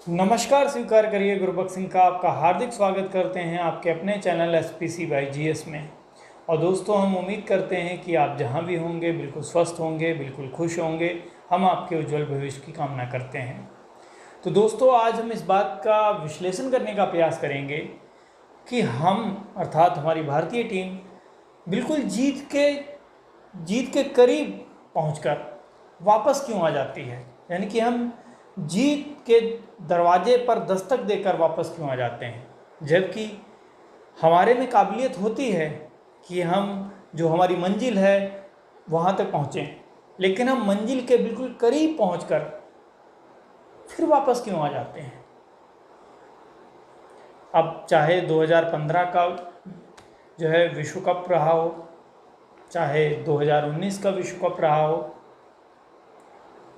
नमस्कार, स्वीकार करिए गुरबख्श सिंह का आपका हार्दिक स्वागत करते हैं आपके अपने चैनल SPC बाई GS में। और दोस्तों, हम उम्मीद करते हैं कि आप जहां भी होंगे बिल्कुल स्वस्थ होंगे, बिल्कुल खुश होंगे। हम आपके उज्जवल भविष्य की कामना करते हैं। तो दोस्तों, आज हम इस बात का विश्लेषण करने का प्रयास करेंगे कि हम अर्थात हमारी भारतीय टीम बिल्कुल जीत के करीब पहुंचकर वापस क्यों आ जाती है, यानी कि हम जीत के दरवाजे पर दस्तक देकर वापस क्यों आ जाते हैं, जबकि हमारे में काबिलियत होती है कि हम जो हमारी मंजिल है वहाँ तक पहुँचें, लेकिन हम मंजिल के बिल्कुल करीब पहुंचकर फिर वापस क्यों आ जाते हैं। अब चाहे 2015 का जो है विश्व कप रहा हो, चाहे 2019 का विश्व कप रहा हो,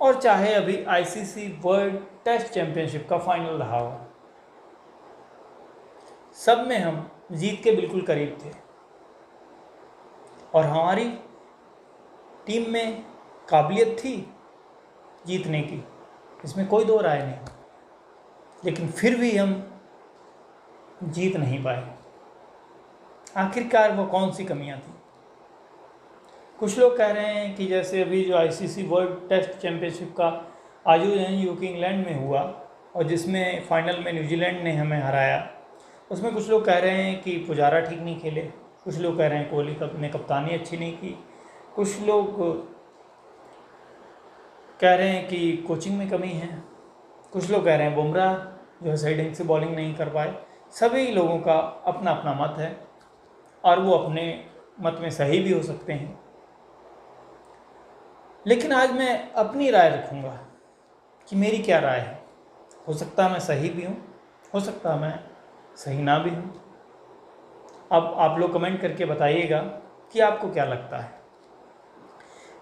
और चाहे अभी ICC वर्ल्ड टेस्ट चैंपियनशिप का फाइनल रहा हो, सब में हम जीत के बिल्कुल करीब थे और हमारी टीम में काबिलियत थी जीतने की, इसमें कोई दो राय नहीं। लेकिन फिर भी हम जीत नहीं पाए। आखिरकार वो कौन सी कमियां थी? कुछ लोग कह रहे हैं कि जैसे अभी जो ICC वर्ल्ड टेस्ट चैंपियनशिप का आयोजन यूके इंग्लैंड में हुआ और जिसमें फाइनल में न्यूजीलैंड ने हमें हराया, उसमें कुछ लोग कह रहे हैं कि पुजारा ठीक नहीं खेले, कुछ लोग कह रहे हैं कोहली ने कप्तानी अच्छी नहीं की, कुछ लोग कह रहे हैं कि कोचिंग में कमी है, कुछ लोग कह रहे हैं बुमराह जो है सही ढंग से बॉलिंग नहीं कर पाए। सभी लोगों का अपना अपना मत है और वो अपने मत में सही भी हो सकते हैं, लेकिन आज मैं अपनी राय रखूँगा कि मेरी क्या राय है। हो सकता है मैं सही भी हूँ, हो सकता है मैं सही ना भी हूँ। अब आप लोग कमेंट करके बताइएगा कि आपको क्या लगता है।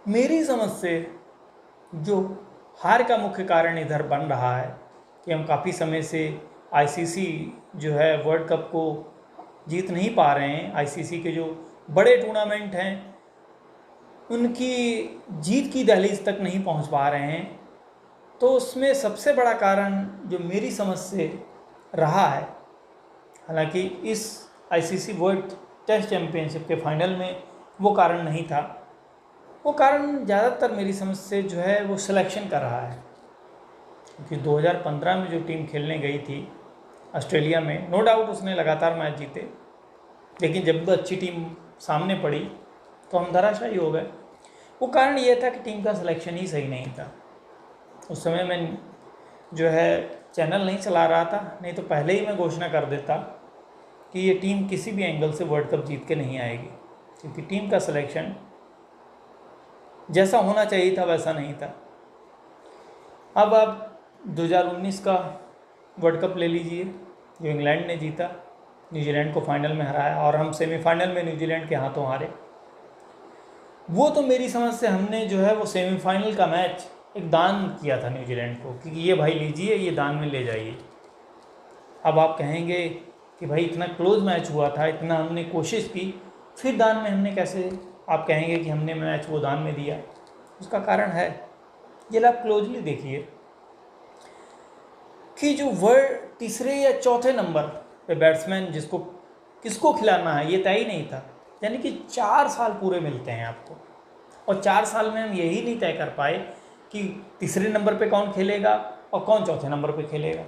मेरी समझ से जो हार का मुख्य कारण इधर बन रहा है कि हम काफ़ी समय से ICC जो है वर्ल्ड कप को जीत नहीं पा रहे हैं। ICC के जो बड़े टूर्नामेंट हैं उनकी जीत की दहलीज तक नहीं पहुंच पा रहे हैं। तो उसमें सबसे बड़ा कारण जो मेरी समझ से रहा है, हालांकि इस ICC वर्ल्ड टेस्ट चैंपियनशिप के फाइनल में वो कारण नहीं था, वो कारण ज़्यादातर मेरी समझ से जो है वो सिलेक्शन का रहा है। क्योंकि 2015 में जो टीम खेलने गई थी ऑस्ट्रेलिया में, नो डाउट उसने लगातार मैच जीते, लेकिन जब अच्छी टीम सामने पड़ी तो हम धराशायी हो गए। वो कारण ये था कि टीम का सिलेक्शन ही सही नहीं था। उस समय मैं जो है चैनल नहीं चला रहा था, नहीं तो पहले ही मैं घोषणा कर देता कि ये टीम किसी भी एंगल से वर्ल्ड कप जीत के नहीं आएगी, क्योंकि टीम का सिलेक्शन जैसा होना चाहिए था वैसा नहीं था। अब आप 2019 का वर्ल्ड कप ले लीजिए जो इंग्लैंड ने जीता, न्यूजीलैंड को फाइनल में हराया और हम सेमीफाइनल में न्यूजीलैंड के हाथों हारे। वो तो मेरी समझ से हमने जो है वो सेमीफाइनल का मैच एक दान किया था न्यूजीलैंड को कि ये भाई लीजिए, ये दान में ले जाइए। अब आप कहेंगे कि भाई इतना क्लोज मैच हुआ था, इतना हमने कोशिश की, फिर दान में हमने कैसे, आप कहेंगे कि हमने मैच वो दान में दिया। उसका कारण है, ये आप क्लोजली देखिए कि जो वर्ल्ड तीसरे या चौथे नंबर पे बैट्समैन जिसको किसको खिलाना है ये तय ही नहीं था। यानी कि 4 साल पूरे मिलते हैं आपको, और 4 साल में हम यही नहीं तय कर पाए कि तीसरे नंबर पे कौन खेलेगा और कौन चौथे नंबर पे खेलेगा।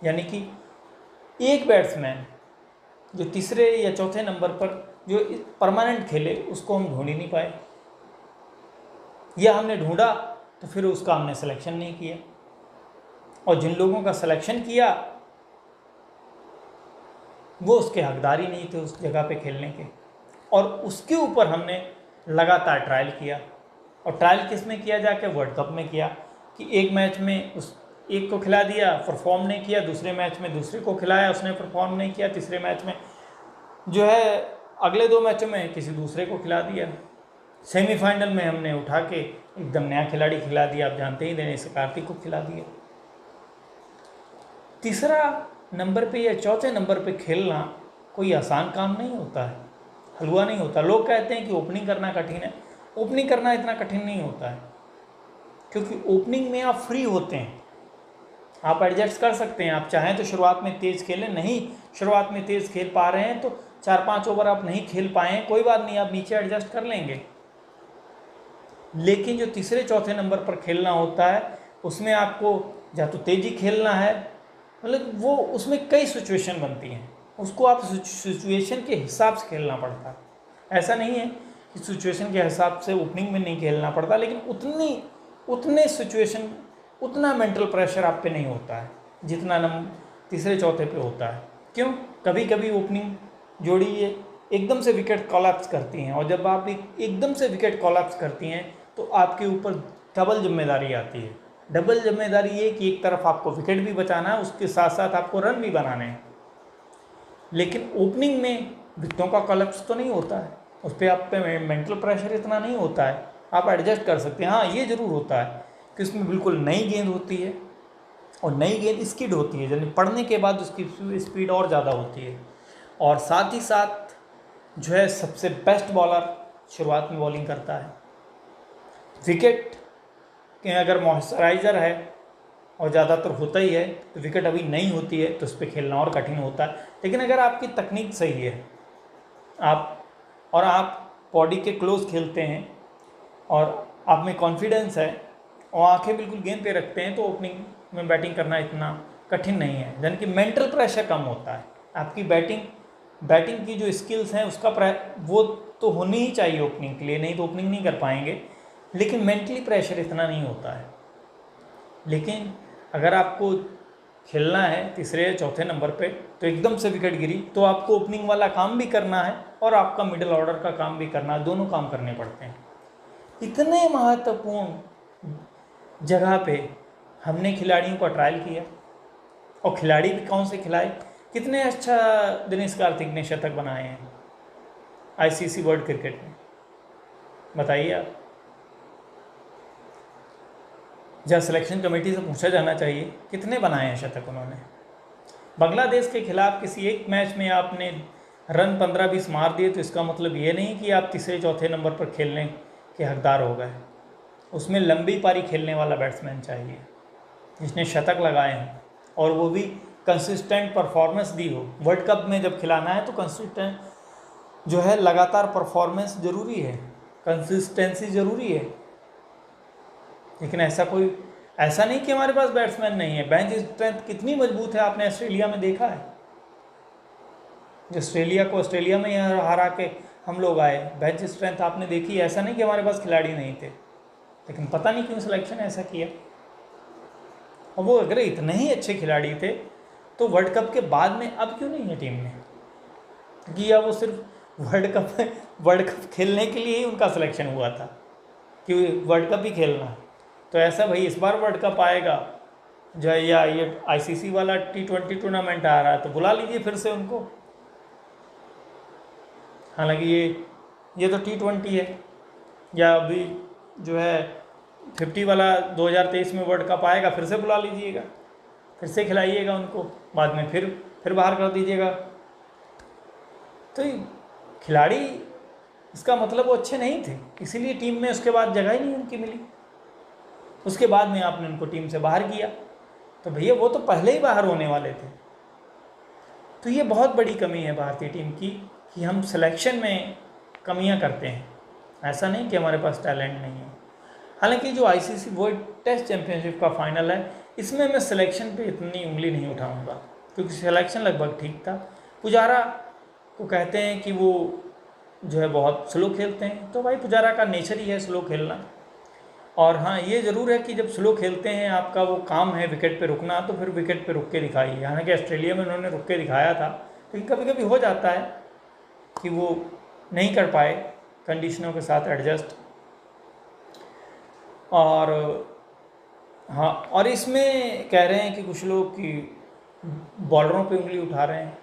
यानी कि एक बैट्समैन जो तीसरे या चौथे नंबर पर जो परमानेंट खेले उसको हम ढूंढ ही नहीं पाए, या हमने ढूंढा तो फिर उसका हमने सिलेक्शन नहीं किया, और जिन लोगों का सिलेक्शन किया वो उसके हकदार ही नहीं थे उस जगह पे खेलने के। और उसके ऊपर हमने लगातार ट्रायल किया, और ट्रायल किस में किया? जाके वर्ल्ड कप में किया कि एक मैच में उस एक को खिला दिया, परफॉर्म नहीं किया, दूसरे मैच में दूसरे को खिलाया, उसने परफॉर्म नहीं किया, तीसरे मैच में जो है अगले 2 मैचों में किसी दूसरे को खिला दिया, सेमीफाइनल में हमने उठा के एकदम नया खिलाड़ी खिला दिया, आप जानते ही दिनेश कार्तिक को खिला दिया। तीसरा नंबर पे या चौथे नंबर पे खेलना कोई आसान काम नहीं होता है, हलवा नहीं होता। लोग कहते हैं कि ओपनिंग करना कठिन है, ओपनिंग करना इतना कठिन नहीं होता है, क्योंकि ओपनिंग में आप फ्री होते हैं, आप एडजस्ट कर सकते हैं। आप चाहें तो शुरुआत में तेज़ खेलें, नहीं शुरुआत में तेज़ खेल पा रहे हैं तो 4-5 ओवर आप नहीं खेल पाए, कोई बात नहीं, आप नीचे एडजस्ट कर लेंगे। लेकिन जो तीसरे चौथे नंबर पर खेलना होता है उसमें आपको या तो तेज़ी खेलना है, मतलब वो उसमें कई सिचुएशन बनती हैं, उसको आप सिचुएशन के हिसाब से खेलना पड़ता है। ऐसा नहीं है कि सिचुएशन के हिसाब से ओपनिंग में नहीं खेलना पड़ता, लेकिन उतने सिचुएशन, उतना मेंटल प्रेशर आप पे नहीं होता है जितना तीसरे चौथे पे होता है। क्यों? कभी कभी ओपनिंग जोड़ी ये एकदम से विकेट कोलैप्स करती हैं, और जब आप एकदम से विकेट कोलैप्स करती हैं तो आपके ऊपर डबल जिम्मेदारी आती है। डबल जिम्मेदारी ये कि एक तरफ आपको विकेट भी बचाना है, उसके साथ साथ आपको रन भी बनाने हैं। लेकिन ओपनिंग में विकेटों का कोलैप्स तो नहीं होता है, उस पर आप पे मेंटल प्रेशर इतना नहीं होता है, आप एडजस्ट कर सकते हैं। हाँ, ये ज़रूर होता है कि उसमें बिल्कुल नई गेंद होती है, और नई गेंद स्किड होती है, यानी पढ़ने के बाद उसकी स्पीड और ज़्यादा होती है। और साथ ही साथ जो है सबसे बेस्ट बॉलर शुरुआत में बॉलिंग करता है। विकेट के अगर मॉइस्चराइज़र है, और ज़्यादातर होता ही है, तो विकेट अभी नहीं होती है तो उस पर खेलना और कठिन होता है। लेकिन अगर आपकी तकनीक सही है, आप बॉडी के क्लोज खेलते हैं और आप में कॉन्फिडेंस है और आंखें बिल्कुल गेंद पे रखते हैं, तो ओपनिंग में बैटिंग करना इतना कठिन नहीं है। यानी कि मेंटल प्रेशर कम होता है। आपकी बैटिंग की जो स्किल्स हैं उसका वो तो होनी ही चाहिए ओपनिंग के लिए, नहीं तो ओपनिंग नहीं कर पाएंगे, लेकिन मेंटली प्रेशर इतना नहीं होता है। लेकिन अगर आपको खेलना है तीसरे या चौथे नंबर पे, तो एकदम से विकेट गिरी तो आपको ओपनिंग वाला काम भी करना है और आपका मिडिल ऑर्डर का काम भी करना है, दोनों काम करने पड़ते हैं। इतने महत्वपूर्ण जगह पे हमने खिलाड़ियों का ट्रायल किया, और खिलाड़ी भी कौन से खिलाए, कितने अच्छा दिनेश कार्तिक ने शतक बनाए हैं आईसीसी वर्ल्ड क्रिकेट में, बताइए आप। जहाँ सिलेक्शन कमेटी से पूछा जाना चाहिए कितने बनाए हैं शतक उन्होंने। बांग्लादेश के खिलाफ किसी एक मैच में आपने रन 15-20 मार दिए तो इसका मतलब ये नहीं कि आप तीसरे चौथे नंबर पर खेलने के हकदार हो गए। उसमें लंबी पारी खेलने वाला बैट्समैन चाहिए जिसने शतक लगाए हैं, और वो भी कंसिस्टेंट परफॉर्मेंस दी हो। वर्ल्ड कप में जब खिलाना है तो कंसिस्टेंट जो है, लगातार परफॉर्मेंस ज़रूरी है, कंसिस्टेंसी ज़रूरी है। लेकिन ऐसा नहीं कि हमारे पास बैट्समैन नहीं है। बेंच स्ट्रेंथ कितनी मजबूत है, आपने ऑस्ट्रेलिया में देखा है। जो ऑस्ट्रेलिया में यहाँ हरा के हम लोग आए, बेंच स्ट्रेंथ आपने देखी। ऐसा नहीं कि हमारे पास खिलाड़ी नहीं थे, लेकिन पता नहीं क्यों सिलेक्शन ऐसा किया। और वो अगर इतने ही अच्छे खिलाड़ी थे तो वर्ल्ड कप के बाद में अब क्यों नहीं है टीम में, क्योंकि या वो सिर्फ वर्ल्ड कप खेलने के लिए ही उनका सिलेक्शन हुआ था कि वर्ल्ड कप ही खेलना है। तो ऐसा भाई इस बार वर्ल्ड कप आएगा जो, या ये आईसीसी वाला T20 टूर्नामेंट आ रहा है, तो बुला लीजिए फिर से उनको। हालांकि ये तो T20 है, या अभी जो है 50 वाला 2023 में वर्ल्ड कप आएगा, फिर से बुला लीजिएगा, फिर से खिलाइएगा उनको, बाद में फिर बाहर कर दीजिएगा। तो खिलाड़ी, इसका मतलब वो अच्छे नहीं थे, इसीलिए टीम में उसके बाद जगह ही नहीं उनकी मिली। उसके बाद में आपने उनको टीम से बाहर किया, तो भैया वो तो पहले ही बाहर होने वाले थे। तो ये बहुत बड़ी कमी है भारतीय टीम की कि हम सिलेक्शन में कमियां करते हैं। ऐसा नहीं कि हमारे पास टैलेंट नहीं है। हालांकि जो आईसीसी वर्ल्ड टेस्ट चैंपियनशिप का फाइनल है, इसमें मैं सिलेक्शन पे इतनी उंगली नहीं उठाऊंगा, क्योंकि सिलेक्शन लगभग ठीक था। पुजारा को कहते हैं कि वो जो है बहुत स्लो खेलते हैं, तो भाई पुजारा का नेचर ही है स्लो खेलना। और हाँ, ये ज़रूर है कि जब स्लो खेलते हैं, आपका वो काम है विकेट पे रुकना, तो फिर विकेट पे रुक के दिखाइए। हालांकि ऑस्ट्रेलिया में उन्होंने रुक के दिखाया था, लेकिन कभी कभी हो जाता है कि वो नहीं कर पाए कंडीशनों के साथ एडजस्ट। और हाँ, और इसमें कह रहे हैं कि कुछ लोग कि बॉलरों पे उंगली उठा रहे हैं,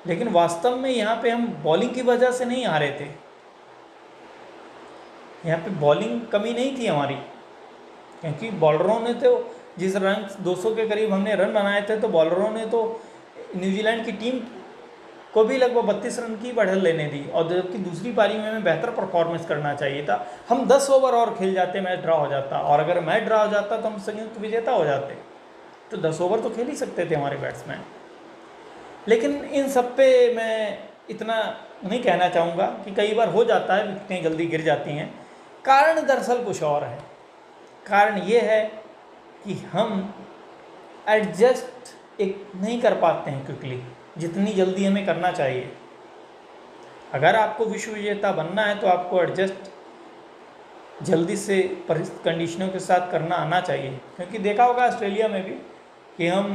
लेकिन वास्तव में यहाँ पे हम बॉलिंग की वजह से नहीं हारे थे। यहाँ पे बॉलिंग कमी नहीं थी हमारी, क्योंकि बॉलरों ने तो जिस रन 200 के करीब हमने रन बनाए थे, तो बॉलरों ने तो न्यूजीलैंड की टीम को भी लगभग 32 रन की बढ़त लेने दी, और जबकि दूसरी पारी में हमें बेहतर परफॉर्मेंस करना चाहिए था। हम 10 ओवर और खेल जाते, मैच ड्रा हो जाता, और अगर मैच ड्रा हो जाता तो हम संयुक्त विजेता हो जाते। तो 10 ओवर तो खेल ही सकते थे हमारे बैट्समैन। लेकिन इन सब पे मैं इतना नहीं कहना चाहूँगा कि कई बार हो जाता है, विकेटें जल्दी गिर जाती हैं। कारण दरअसल कुछ और है। कारण ये है कि हम एडजस्ट एक नहीं कर पाते हैं क्विकली, जितनी जल्दी हमें करना चाहिए। अगर आपको विश्व विजेता बनना है तो आपको एडजस्ट जल्दी से कंडीशनों के साथ करना आना चाहिए। क्योंकि देखा होगा ऑस्ट्रेलिया में भी कि हम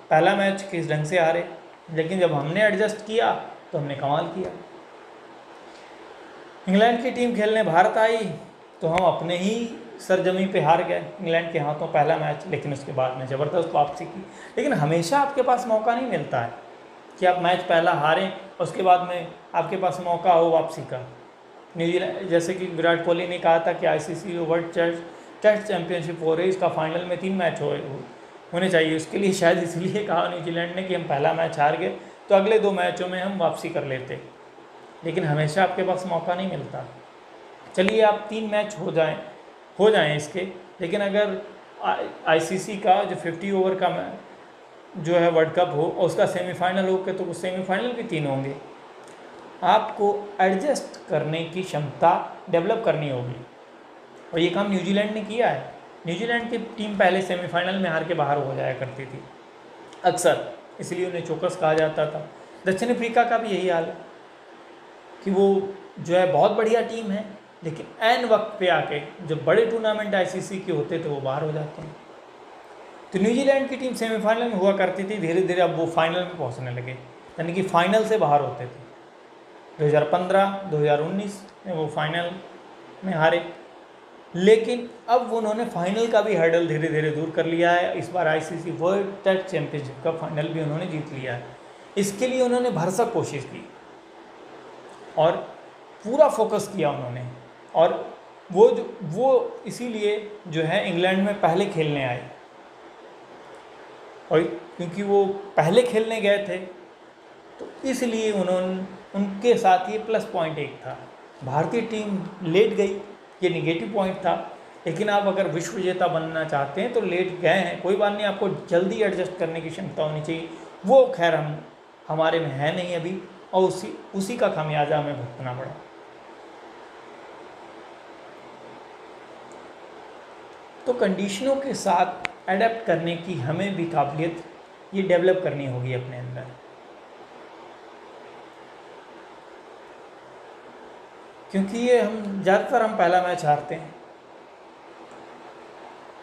पहला मैच किस ढंग से हारे, लेकिन जब हमने एडजस्ट किया तो हमने कमाल किया। इंग्लैंड की टीम खेलने भारत आई तो हम अपने ही सरजमी पे हार गए इंग्लैंड के हाथों पहला मैच, लेकिन उसके बाद में ज़बरदस्त वापसी की। लेकिन हमेशा आपके पास मौका नहीं मिलता है कि आप मैच पहला हारें उसके बाद में आपके पास मौका हो वापसी का। न्यूजीलैंड, जैसे कि विराट कोहली ने कहा था कि आईसीसी वर्ल्ड टेस्ट चैंपियनशिप हो रही है, इसका फाइनल में 3 मैच होने चाहिए। उसके लिए शायद इसलिए कहा न्यूजीलैंड ने कि हम पहला मैच हार गए तो अगले 2 मैचों में हम वापसी कर लेते। लेकिन हमेशा आपके पास मौका नहीं मिलता। चलिए आप 3 मैच हो जाएं इसके, लेकिन अगर आईसीसी का जो 50 ओवर का जो है वर्ल्ड कप हो और उसका सेमीफाइनल हो के, तो सेमीफाइनल भी 3 होंगे। आपको एडजस्ट करने की क्षमता डेवलप करनी होगी, और ये काम न्यूजीलैंड ने किया है। न्यूजीलैंड की टीम पहले सेमीफाइनल में हार के बाहर हो जाया करती थी अक्सर, इसलिए उन्हें चौकस कहा जाता था। दक्षिण अफ्रीका का भी यही हाल है कि वो जो है बहुत बढ़िया टीम है, लेकिन ऐन वक्त पे आके जब बड़े टूर्नामेंट आईसीसी के होते थे वो बाहर हो जाते हैं। तो न्यूजीलैंड की टीम सेमीफाइनल में हुआ करती थी, धीरे धीरे अब वो फाइनल में पहुंचने लगे, यानी कि फाइनल से बाहर होते थे। 2015, 2019 में वो फाइनल में हारे, लेकिन अब उन्होंने फाइनल का भी हर्डल धीरे धीरे दूर कर लिया है। इस बार आईसीसी वर्ल्ड टेस्ट चैंपियनशिप का फाइनल भी उन्होंने जीत लिया है। इसके लिए उन्होंने भरसक कोशिश की और पूरा फोकस किया उन्होंने, और वो इसीलिए जो है इंग्लैंड में पहले खेलने आए, और क्योंकि वो पहले खेलने गए थे तो इसलिए उनके साथ ये प्लस पॉइंट एक था। भारतीय टीम लेट गई, ये निगेटिव पॉइंट था। लेकिन आप अगर विश्व विजेता बनना चाहते हैं तो लेट गए हैं, कोई बात नहीं, आपको जल्दी एडजस्ट करने की क्षमता होनी चाहिए। वो खैर हमारे में है नहीं अभी, और उसी का खामियाजा हमें भुगतना पड़ा। तो कंडीशनों के साथ एडेप्ट करने की हमें भी काबिलियत ये डेवलप करनी होगी अपने अंदर, क्योंकि ये ज़्यादातर हम पहला मैच हारते हैं।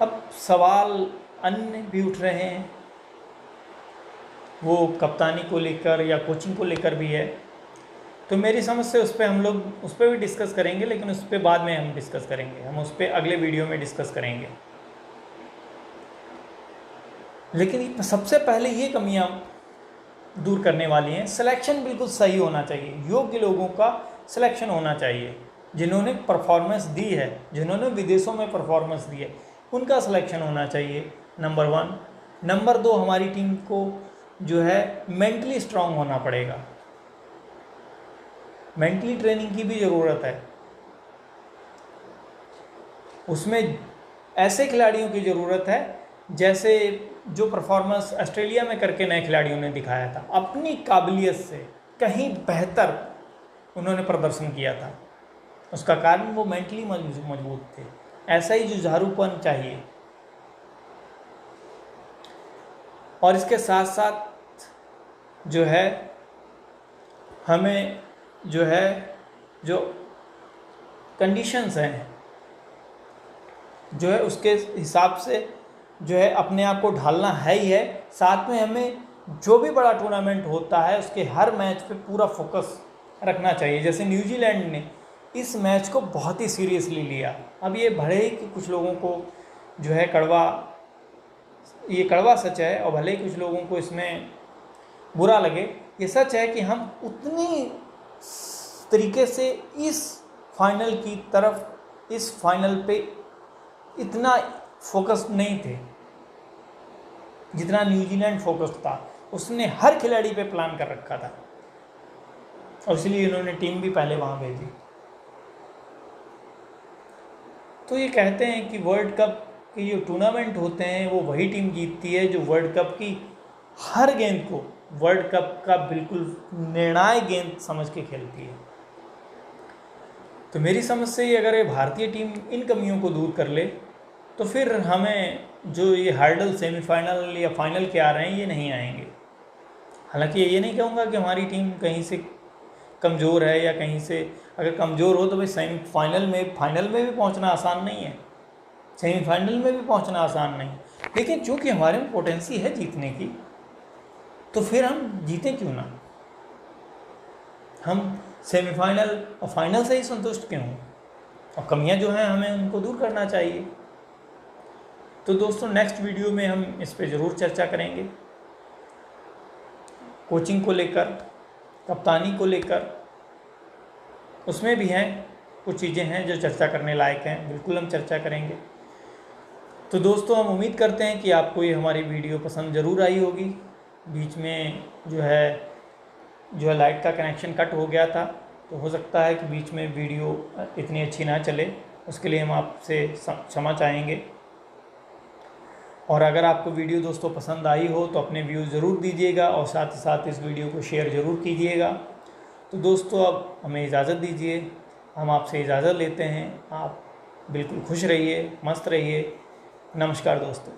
अब सवाल अन्य भी उठ रहे हैं, वो कप्तानी को लेकर या कोचिंग को लेकर भी है। तो मेरी समझ से हम लोग उस पर भी डिस्कस करेंगे, लेकिन उस पर बाद में हम डिस्कस करेंगे, हम उस पर अगले वीडियो में डिस्कस करेंगे। लेकिन सबसे पहले ये कमियां दूर करने वाली हैं। सिलेक्शन बिल्कुल सही होना चाहिए, योग्य लोगों का सिलेक्शन होना चाहिए, जिन्होंने परफॉर्मेंस दी है, जिन्होंने विदेशों में परफॉर्मेंस दी है, उनका सिलेक्शन होना चाहिए, नंबर 1। नंबर 2, हमारी टीम को जो है मेंटली स्ट्रांग होना पड़ेगा, मेंटली ट्रेनिंग की भी ज़रूरत है। उसमें ऐसे खिलाड़ियों की ज़रूरत है जैसे जो परफॉर्मेंस ऑस्ट्रेलिया में करके नए खिलाड़ियों ने दिखाया था, अपनी काबिलियत से कहीं बेहतर उन्होंने प्रदर्शन किया था। उसका कारण वो मेंटली मजबूत थे। ऐसा ही जुझारूपन चाहिए, और इसके साथ साथ जो है हमें जो कंडीशंस हैं जो है उसके हिसाब से जो है अपने आप को ढालना है ही है। साथ में हमें जो भी बड़ा टूर्नामेंट होता है उसके हर मैच पे पूरा फोकस रखना चाहिए। जैसे न्यूजीलैंड ने इस मैच को बहुत ही सीरियसली लिया। अब ये भले ही कि कुछ लोगों को जो है ये कड़वा सच है, और भले ही कुछ लोगों को इसमें बुरा लगे, ये सच है कि हम उतनी तरीके से इस फाइनल की तरफ, इस फाइनल पे इतना फोकस नहीं थे जितना न्यूजीलैंड फोकस्ड था। उसने हर खिलाड़ी पे प्लान कर रखा था, और इसलिए इन्होंने टीम भी पहले वहाँ भेजी। तो ये कहते हैं कि वर्ल्ड कप के जो टूर्नामेंट होते हैं वो वही टीम जीतती है जो वर्ल्ड कप की हर गेंद को वर्ल्ड कप का बिल्कुल निर्णायक गेंद समझ के खेलती है। तो मेरी समझ से ही अगर ये भारतीय टीम इन कमियों को दूर कर ले तो फिर हमें जो ये हर्डल सेमीफाइनल या फाइनल के आ रहे हैं ये नहीं आएंगे। हालांकि ये नहीं कहूँगा कि हमारी टीम कहीं से कमज़ोर है या कहीं से, अगर कमज़ोर हो तो भाई सेमीफाइनल में फाइनल में भी पहुँचना आसान नहीं है, सेमीफाइनल में भी पहुँचना आसान नहीं, लेकिन चूँकि हमारे में पोटेंसी है जीतने की तो फिर हम जीतें क्यों ना। हम सेमीफाइनल और फाइनल से ही संतुष्ट क्यों हों, और कमियां जो हैं हमें उनको दूर करना चाहिए। तो दोस्तों नेक्स्ट वीडियो में हम इस पे ज़रूर चर्चा करेंगे, कोचिंग को लेकर, कप्तानी को लेकर, उसमें भी हैं कुछ चीज़ें हैं जो चर्चा करने लायक हैं, बिल्कुल हम चर्चा करेंगे। तो दोस्तों हम उम्मीद करते हैं कि आपको ये हमारी वीडियो पसंद ज़रूर आई होगी। बीच में जो है लाइट का कनेक्शन कट हो गया था, तो हो सकता है कि बीच में वीडियो इतनी अच्छी ना चले, उसके लिए हम आपसे क्षमा चाहेंगे। और अगर आपको वीडियो दोस्तों पसंद आई हो तो अपने व्यूज़ ज़रूर दीजिएगा और साथ ही साथ इस वीडियो को शेयर ज़रूर कीजिएगा। तो दोस्तों अब हमें इजाज़त दीजिए, हम आपसे इजाज़त लेते हैं। आप बिल्कुल खुश रहिए, मस्त रहिए। नमस्कार दोस्तों।